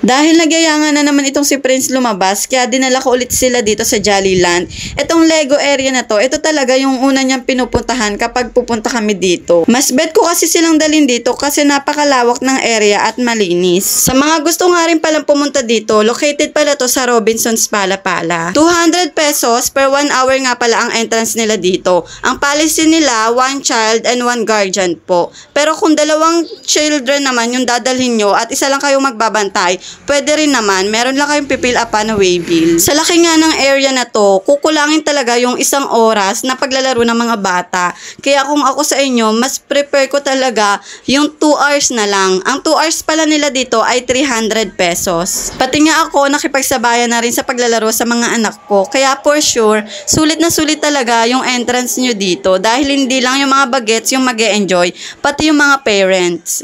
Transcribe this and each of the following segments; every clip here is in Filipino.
Dahil nagyayangan na naman itong si Prince lumabas, kaya dinala ko ulit sila dito sa Jollyland. Itong Lego area na to, ito talaga yung una niyang pinupuntahan kapag pupunta kami dito. Mas bet ko kasi silang dalhin dito kasi napakalawak ng area at malinis. Sa mga gusto nga rin palang pumunta dito, located pala to sa Robinsons Palapala. 200 pesos per 1 hour nga pala ang entrance nila dito. Ang policy nila, 1 child and 1 guardian po. Pero kung 2 children naman yung dadalhin nyo at isa lang kayong magbabantay, pwede rin naman, meron lang kayong pipil up na way bill. Sa laki nga ng area na to, kukulangin talaga yung 1 oras na paglalaro ng mga bata. Kaya kung ako sa inyo, mas prepare ko talaga yung 2 hours na lang. Ang 2 hours pala nila dito ay 300 pesos. Pati nga ako, nakipagsabayan na rin sa paglalaro sa mga anak ko. Kaya for sure, sulit na sulit talaga yung entrance nyo dito. Dahil hindi lang yung mga bagets yung mag-e-enjoy, pati yung mga parents.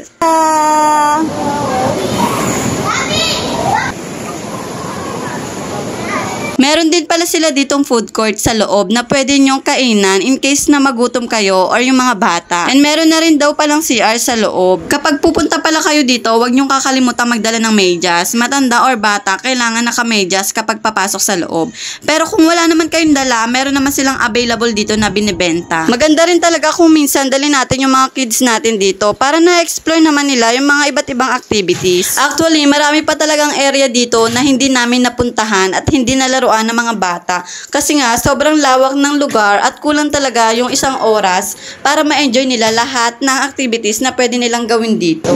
Meron din pala sila ditong food court sa loob na pwede nyong kainan in case na magutom kayo or yung mga bata. And meron na rin daw palang CR sa loob. Kapag pupunta pala kayo dito, huwag nyong kakalimutan magdala ng medyas. Matanda or bata, kailangan naka-medyas kapag papasok sa loob. Pero kung wala naman kayong dala, meron naman silang available dito na binibenta. Maganda rin talaga kung minsan dali natin yung mga kids natin dito para na-explore naman nila yung mga iba't ibang activities. Actually, marami pa talagang area dito na hindi namin napuntahan at hindi nalaruan ng mga bata. Kasi nga, sobrang lawak ng lugar at kulang talaga yung 1 oras para ma-enjoy nila lahat ng activities na pwede nilang gawin dito.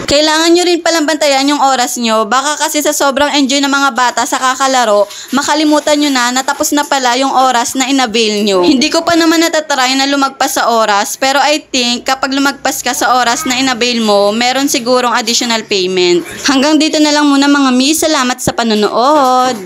Kailangan nyo rin palang bantayan yung oras nyo. Baka kasi sa sobrang enjoy ng mga bata sa kakalaro, makalimutan nyo na natapos na pala yung oras na inavail nyo. Hindi ko pa naman natatry na lumagpas sa oras, pero I think kapag lumagpas ka sa oras na inavail mo, meron sigurong additional payment. Hanggang dito na lang muna mga mi. Salamat sa panonood!